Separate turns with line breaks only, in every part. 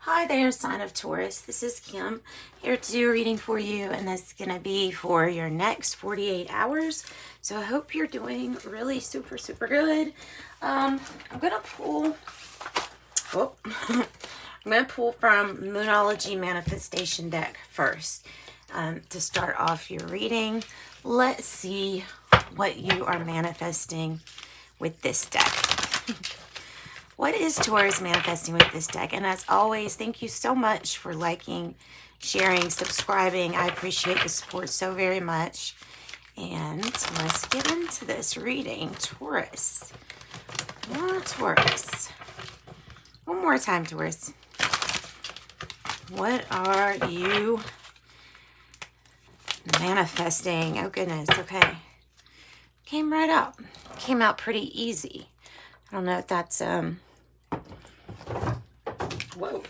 Hi there, sign of Taurus. This is Kim here to do a reading for you, and this is going to be for your next 48 hours. So I hope you're doing really super good. I'm going to pull, I'm going to pull from Moonology Manifestation Deck first to start off your reading. Let's see what you are manifesting with this deck. What is Taurus manifesting with this deck? And as always, thank you so much for liking, sharing, subscribing. I appreciate the support so very much. And let's get into this reading. Taurus. More Taurus. One more time, Taurus. What are you manifesting? Oh, goodness. Okay. Came right out. Came out pretty easy. I don't know if that's, whoa.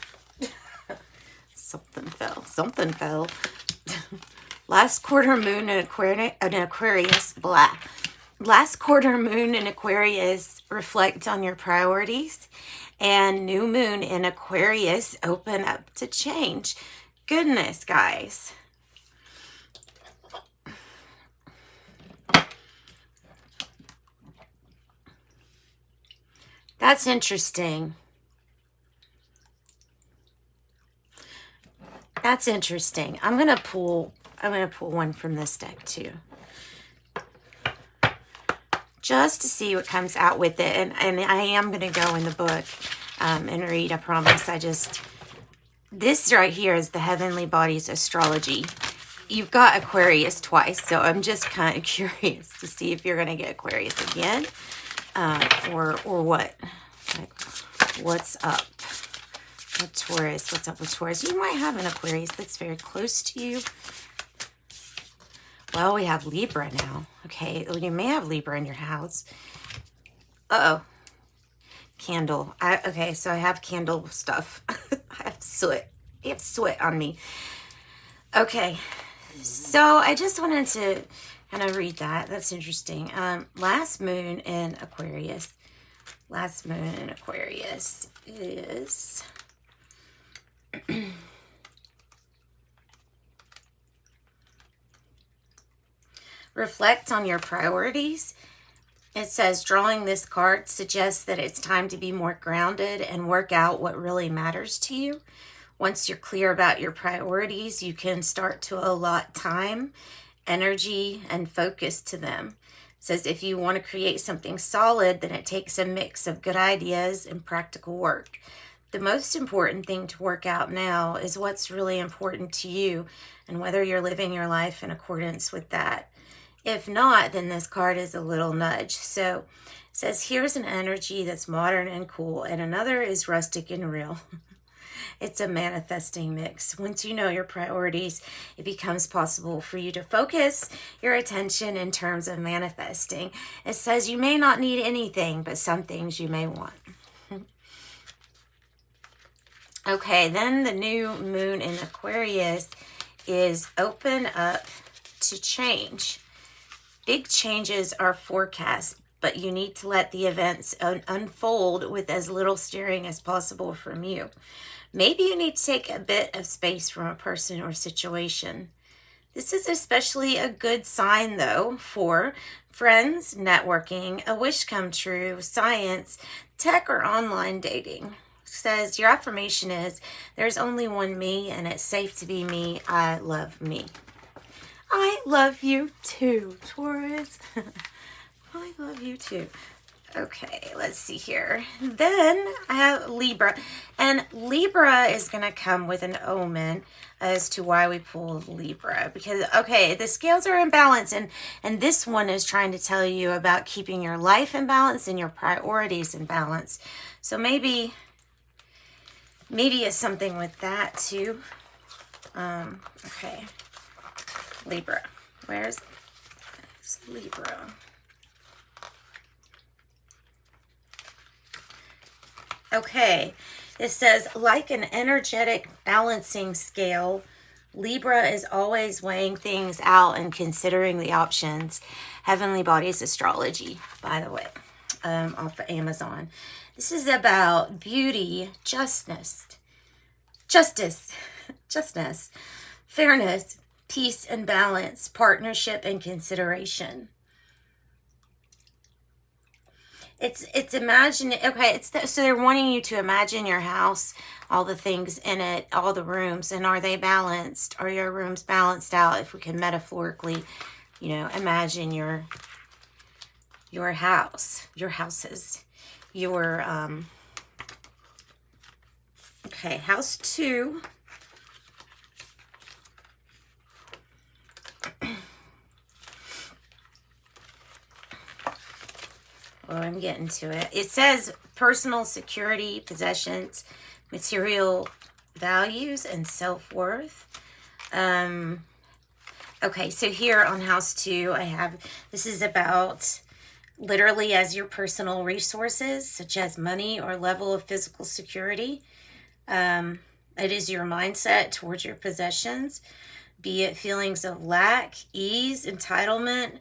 Something fell. Last quarter moon in Aquarius, blah. Last quarter moon in Aquarius, reflect on your priorities. And new moon in Aquarius, open up to change. Goodness, guys. That's interesting. That's interesting. I'm gonna pull one from this deck too. Just to see what comes out with it. And I am gonna go in the book and read, I promise. This right here is the Heavenly Bodies Astrology. You've got Aquarius twice, so I'm just kind of curious to see if you're gonna get Aquarius again. Or what? Like, what's up with Taurus? What's up with Taurus? You might have an Aquarius that's very close to you. Well, we have Libra now. Okay, you may have Libra in your house. Uh-oh. Candle. Okay, so I have candle stuff. I have soot. I have soot on me. Okay, so I just wanted to kind of read that. That's interesting. Last moon in Aquarius. Last moon in Aquarius is reflect on your priorities. It says drawing this card suggests that it's time to be more grounded and work out what really matters to you. Once you're clear about your priorities, you can start to allot time, energy, and focus to them. It says if you want to create something solid, then it takes a mix of good ideas and practical work. The most important thing to work out now is what's really important to you and whether you're living your life in accordance with that. If not, then this card is a little nudge. So it says here's an energy that's modern and cool, and another is rustic and real. It's a manifesting mix. Once you know your priorities, it becomes possible for you to focus your attention in terms of manifesting. It says you may not need anything, but some things you may want. Okay, then the new moon in Aquarius is open up to change. Big changes are forecast, but you need to let the events unfold with as little steering as possible from you. Maybe you need to take a bit of space from a person or situation. This is especially a good sign, though, for friends, networking, a wish come true, science, tech, or online dating. It says your affirmation is, there's only one me, and it's safe to be me. I love me. I love you too, Taurus. I love you too. Okay, let's see here. Then I have Libra. And Libra is going to come with an omen as to why we pulled Libra. Because, okay, the scales are in balance. And this one is trying to tell you about keeping your life in balance and your priorities in balance. So maybe it's something with that too. Okay. Libra. Where's Libra? Okay, it says, like an energetic balancing scale, Libra is always weighing things out and considering the options. Heavenly Bodies Astrology, by the way, off of Amazon. This is about beauty, justness, justice, justness, fairness, peace and balance, partnership and consideration. It's imagine, okay, so they're wanting you to imagine your house, all the things in it, all the rooms, and are they balanced? Are your rooms balanced out? If we can metaphorically, you know, imagine your house, your houses, your, okay, house 2. Well, I'm getting to it. It says personal security, possessions, material values, and self-worth. Okay, so here on house 2, I have, this is about literally as your personal resources, such as money or level of physical security. It is your mindset towards your possessions, be it feelings of lack, ease, entitlement,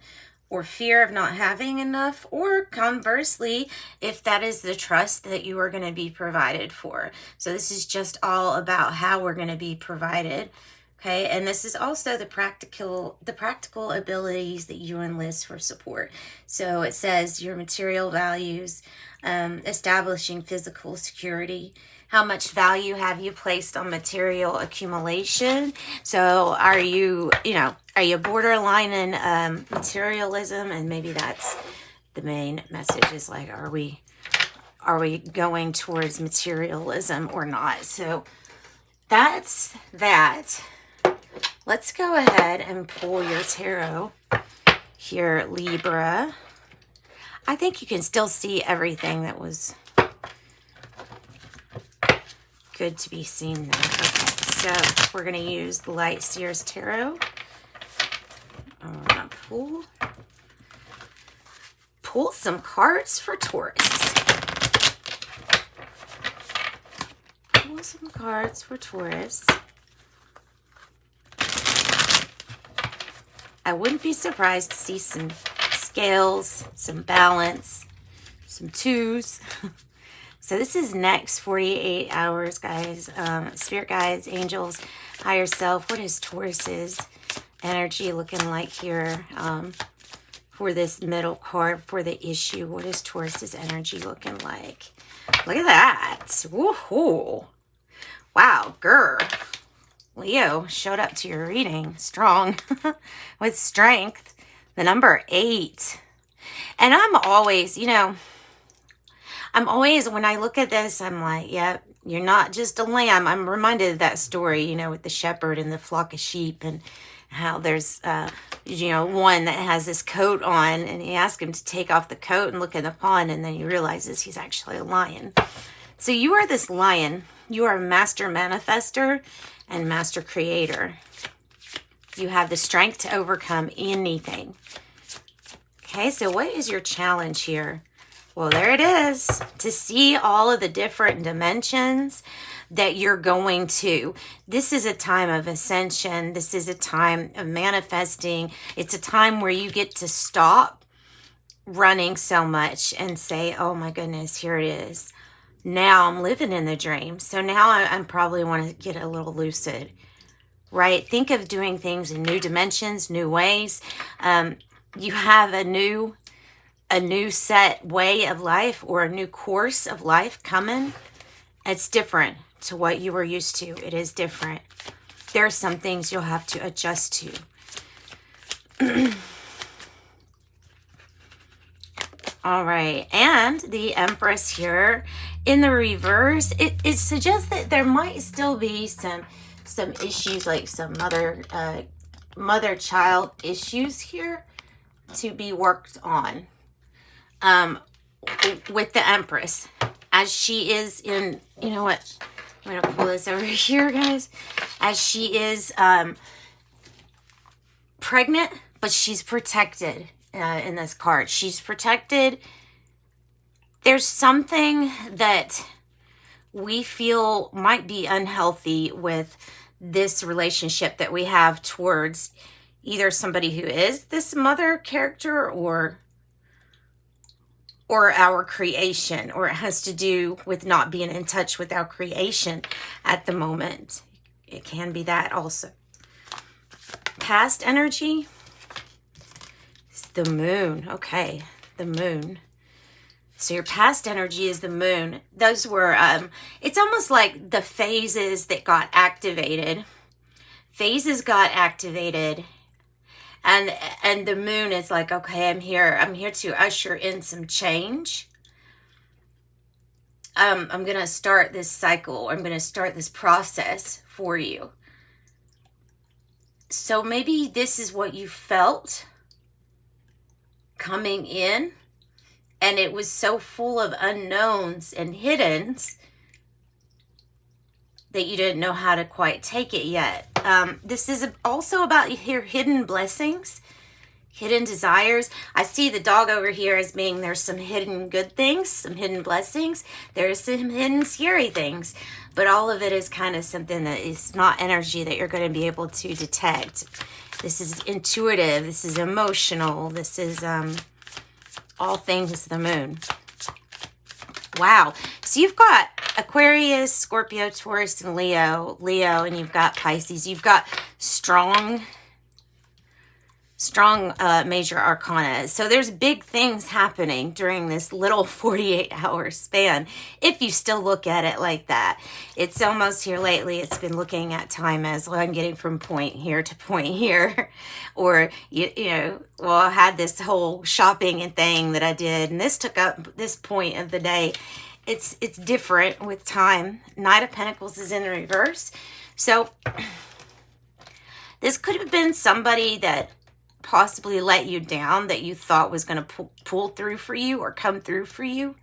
or fear of not having enough, or conversely, if that is the trust that you are going to be provided for. So this is just all about how we're going to be provided. Okay, and this is also the practical abilities that you enlist for support. So it says your material values, establishing physical security. How much value have you placed on material accumulation? So are you, are you borderline in materialism? And maybe that's the main message, is like, are we going towards materialism or not? So that's that. Let's go ahead and pull your tarot here, Libra. I think you can still see everything that was good to be seen there. Okay, so we're going to use the Light Seers Tarot. I'm going to pull some cards for Taurus. Pull some cards for Taurus. I wouldn't be surprised to see some scales, some balance, some 2s. So this is next 48 hours, guys. Spirit guides, angels, higher self. What is Taurus's energy looking like here for this middle card, for the issue? What is Taurus's energy looking like? Look at that. Woohoo. Wow, grr. Leo showed up to your reading strong with strength. The number 8. And I'm always, when I look at this, I'm like, yep, you're not just a lamb. I'm reminded of that story, with the shepherd and the flock of sheep, and how there's, one that has this coat on, and he asks him to take off the coat and look in the pond, and then he realizes he's actually a lion. So you are this lion. You are a master manifester and master creator. You have the strength to overcome anything. Okay, so what is your challenge here? Well, there it is. To see all of the different dimensions that you're going to. This is a time of ascension. This is a time of manifesting. It's a time where you get to stop running so much and say, oh my goodness, here it is. Now I'm living in the dream. So now I probably want to get a little lucid, right? Think of doing things in new dimensions, new ways. You have a new set way of life, or a new course of life coming. It's different to what you were used to. It is different. There are some things you'll have to adjust to. All right, and the Empress here in the reverse, it suggests that there might still be some issues, like some mother-child issues here to be worked on with the Empress, as she is in, you know what, I'm going to pull this over here, guys, as she is pregnant, but she's protected. In this card, she's protected. There's something that we feel might be unhealthy with this relationship that we have towards either somebody who is this mother character, or or our creation, or it has to do with not being in touch with our creation at the moment. It can be that also. Past energy, it's the moon. Okay, the moon. So your past energy is the moon. Those were, it's almost like the phases that got activated. Phases got activated. And the moon is like, okay, I'm here to usher in some change. I'm going to start this cycle. I'm going to start this process for you. So maybe this is what you felt coming in, and it was so full of unknowns and hiddens that you didn't know how to quite take it yet. This is also about your hidden blessings, hidden desires. I see the dog over here as being there's some hidden good things, some hidden blessings. There's some hidden scary things. But all of it is kind of something that is not energy that you're going to be able to detect. This is intuitive. This is emotional. This is all things the moon. Wow. So you've got Aquarius, Scorpio, Taurus, and Leo, and you've got Pisces. You've got strong major arcana. So there's big things happening during this little 48-hour span, if you still look at it like that. It's almost here lately, it's been looking at time as, well, I'm getting from point here to point here. Or, you know, well, I had this whole shopping and thing that I did, and this took up this point of the day. It's different with time. Knight of Pentacles is in the reverse. So this could have been somebody that possibly let you down, that you thought was going to pull through for you or come through for you.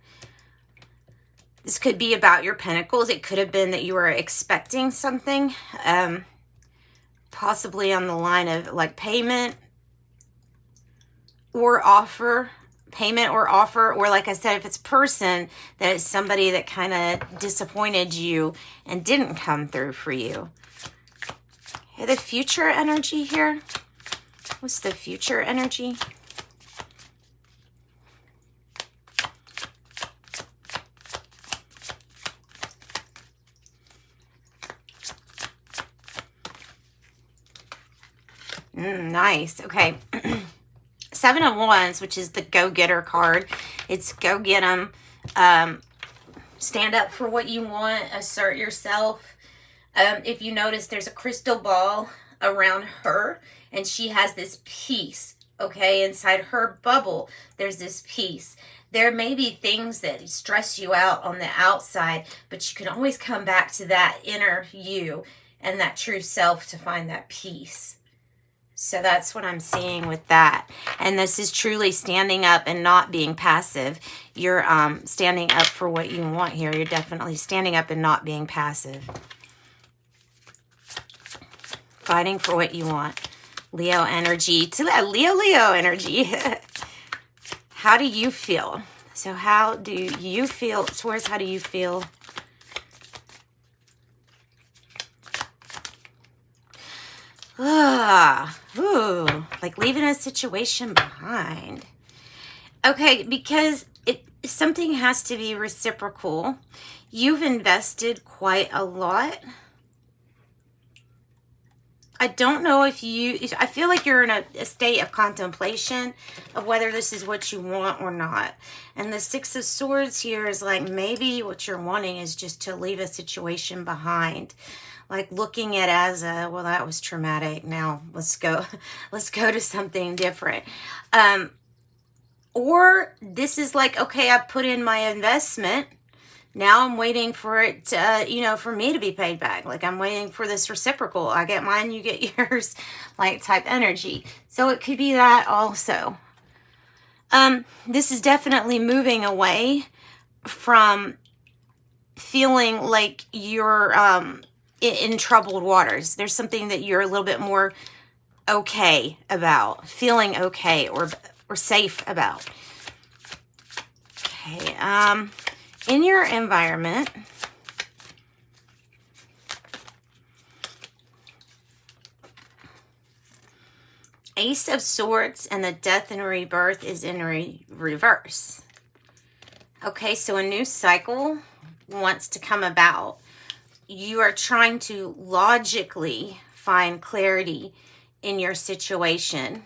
This could be about your pentacles. It could have been that you were expecting something, possibly on the line of like payment or offer. Or like I said, if it's person, that is somebody that kind of disappointed you and didn't come through for you. Okay, the future energy here. What's the future energy? Nice. Okay. Seven of Wands, which is the go-getter card. It's go get them. Stand up for what you want. Assert yourself. If you notice, there's a crystal ball around her, and she has this peace, okay? Inside her bubble, there's this peace. There may be things that stress you out on the outside, but you can always come back to that inner you and that true self to find that peace. So that's what I'm seeing with that. And this is truly standing up and not being passive. You're standing up for what you want here. You're definitely standing up and not being passive. Fighting for what you want. Leo energy. To Leo energy. How do you feel? So how do you feel? Taurus, how do you feel? Ooh, like leaving a situation behind. Okay, because something has to be reciprocal. You've invested quite a lot. I don't know if I feel like you're in a state of contemplation of whether this is what you want or not. And the Six of Swords here is like maybe what you're wanting is just to leave a situation behind. Like looking at it as a, well, that was traumatic. Now let's go to something different. Or this is like, okay, I put in my investment. Now I'm waiting for it to, for me to be paid back. Like I'm waiting for this reciprocal. I get mine, you get yours, like type energy. So it could be that also. This is definitely moving away from feeling like you're in troubled waters. There's something that you're a little bit more okay about, feeling okay or safe about. Okay, in your environment, Ace of Swords and the Death and Rebirth is in reverse. Okay, so a new cycle wants to come about. You are trying to logically find clarity in your situation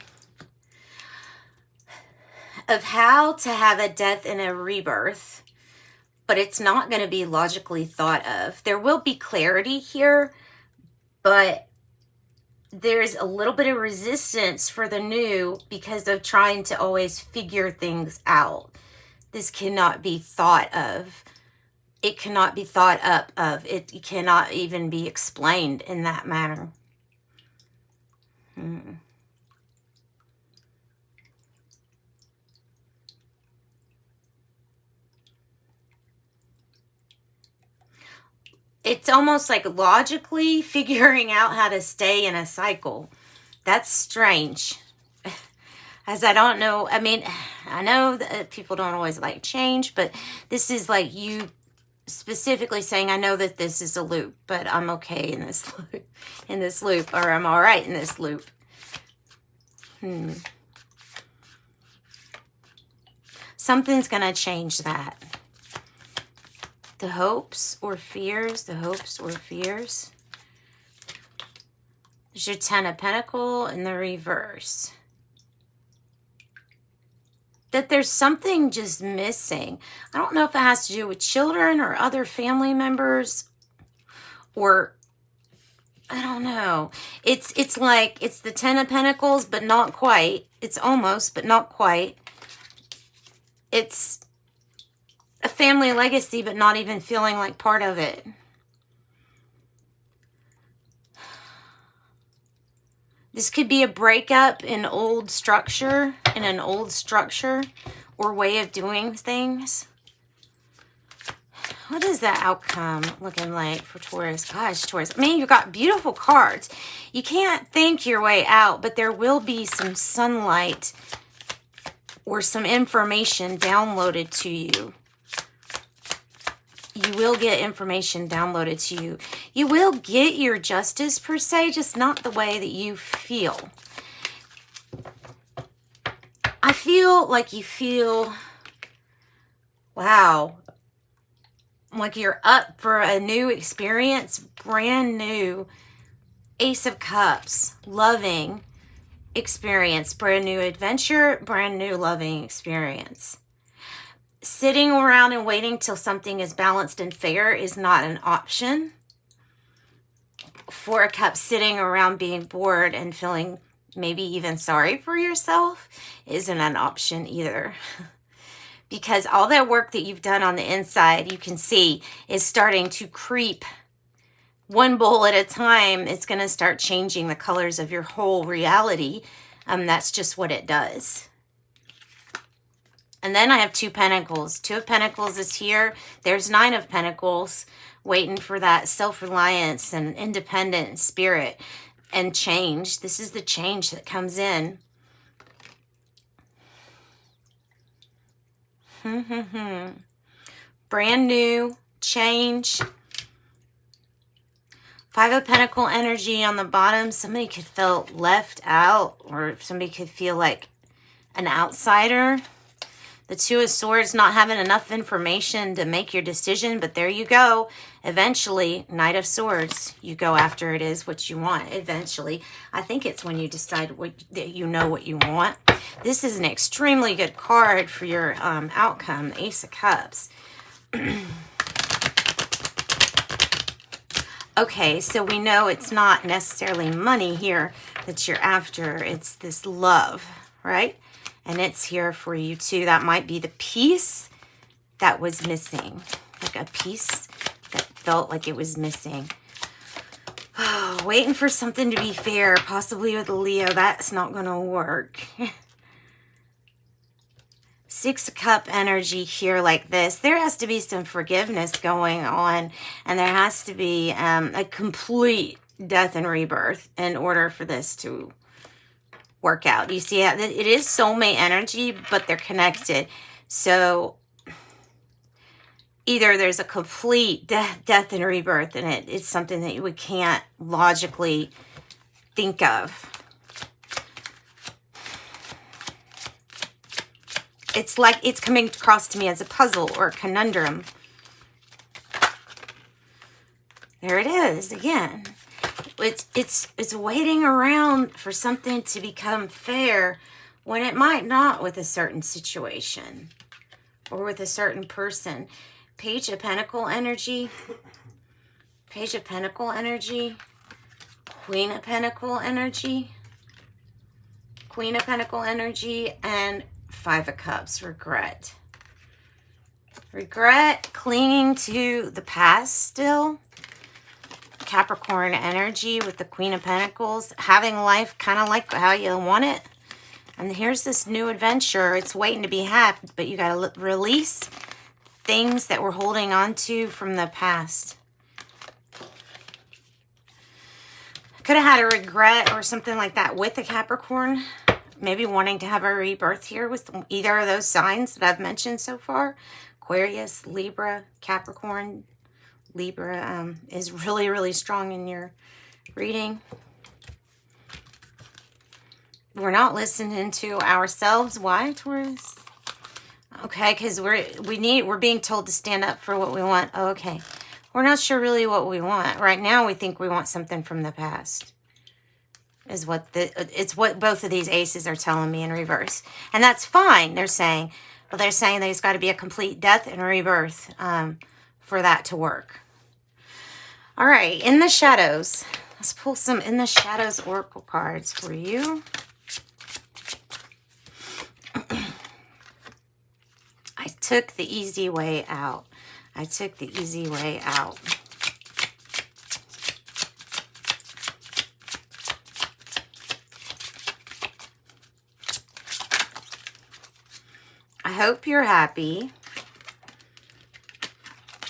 of how to have a death and a rebirth, but it's not going to be logically thought of. There will be clarity here, but there's a little bit of resistance for the new because of trying to always figure things out. This cannot be thought of. It cannot be thought up of. It cannot even be explained in that manner. It's almost like logically figuring out how to stay in a cycle. That's strange. As I don't know, I mean, I know that people don't always like change, but this is like you specifically saying, I know that this is a loop, but I'm okay in this loop, or I'm all right in this loop. Something's going to change that. The hopes or fears, the hopes or fears. There's your 10 of Pentacles in the reverse. That there's something just missing. I don't know if it has to do with children or other family members, or I don't know. It's like it's the 10 of Pentacles, but not quite. It's almost, but not quite. It's a family legacy, but not even feeling like part of it. This could be a breakup in an old structure or way of doing things. What is that outcome looking like for Taurus? Gosh, Taurus. I mean, you've got beautiful cards. You can't think your way out, but there will be some sunlight or some information downloaded to you. You will get information downloaded to you. You will get your justice per se, just not the way that you feel. I feel like you feel, wow, like you're up for a new experience, brand new Ace of Cups, loving experience, brand new adventure, brand new loving experience. Sitting around and waiting till something is balanced and fair is not an option. Four of Cups, sitting around being bored and feeling maybe even sorry for yourself isn't an option either. Because all that work that you've done on the inside, you can see, is starting to creep. One bowl at a time, it's going to start changing the colors of your whole reality. That's just what it does. And then I have 2 Pentacles. 2 of Pentacles is here. There's 9 of Pentacles, waiting for that self-reliance and independent spirit and change. This is the change that comes in. Brand new change. 5 of Pentacles energy on the bottom. Somebody could feel left out, or somebody could feel like an outsider. The 2 of Swords, not having enough information to make your decision, but there you go. Eventually, Knight of Swords, you go after it is what you want. Eventually, I think it's when you decide that you know what you want. This is an extremely good card for your outcome, Ace of Cups. Okay, so we know it's not necessarily money here that you're after. It's this love, right? And it's here for you too. That might be the piece that was missing. Like a piece that felt like it was missing. Oh, waiting for something to be fair, possibly with a Leo. That's not going to work. 6 of Cup energy here like this. There has to be some forgiveness going on. And there has to be a complete death and rebirth in order for this to work out. You see, it is soulmate energy, but they're connected. So either there's a complete death and rebirth in it. It's something that we can't logically think of. It's like it's coming across to me as a puzzle or a conundrum. There it is again. It's waiting around for something to become fair when it might not with a certain situation or with a certain person. Page of Pentacle energy. Page of Pentacle energy. Queen of Pentacle energy. Queen of Pentacle energy, and Five of Cups, regret. Regret, clinging to the past still. Capricorn energy with the Queen of Pentacles, having life kind of like how you want it. And here's this new adventure. It's waiting to be had, but you got to release things that we're holding on to from the past. Could have had a regret or something like that with the Capricorn. Maybe wanting to have a rebirth here with either of those signs that I've mentioned so far. Aquarius, Libra, Capricorn. Libra is really, really strong in your reading. We're not listening to ourselves. Why, Taurus? Okay, because we're being told to stand up for what we want. Oh, okay. We're not sure really what we want. Right now, we think we want something from the past. It's what both of these aces are telling me in reverse. And that's fine, they're saying. But they're saying there's got to be a complete death and rebirth for that to work. All right, in the shadows. Let's pull some in the shadows oracle cards for you. I took the easy way out. I took the easy way out. I hope you're happy.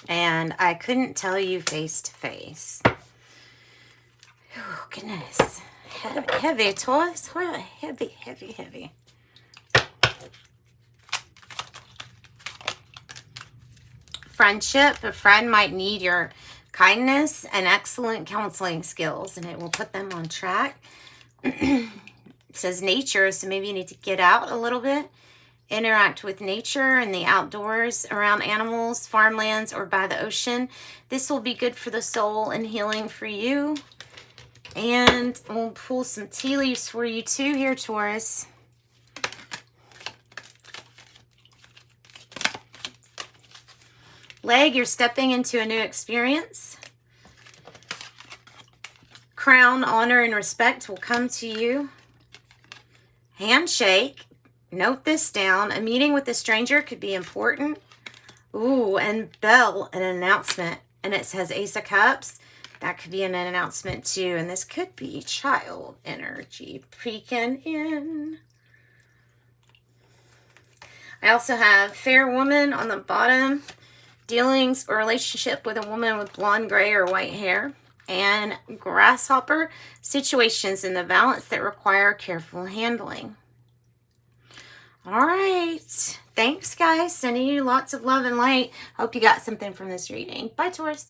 And I couldn't tell you face to face. Oh, goodness. Heavy, Taurus. Heavy, heavy, heavy. Friendship. A friend might need your kindness and excellent counseling skills, and it will put them on track. It says nature, so maybe you need to get out a little bit. Interact with nature and the outdoors, around animals, farmlands, or by the ocean. This will be good for the soul and healing for you. And we'll pull some tea leaves for you too here, Taurus. Leg, you're stepping into a new experience. Crown, honor, and respect will come to you. Handshake. Note this down. A meeting with a stranger could be important. Ooh, and bell, an announcement. And it says Ace of Cups. That could be an announcement too. And this could be child energy peeking in. I also have fair woman on the bottom. Dealings or relationship with a woman with blonde, gray, or white hair. And grasshopper, situations in the balance that require careful handling. All right. Thanks, guys. Sending you lots of love and light. Hope you got something from this reading. Bye, Taurus.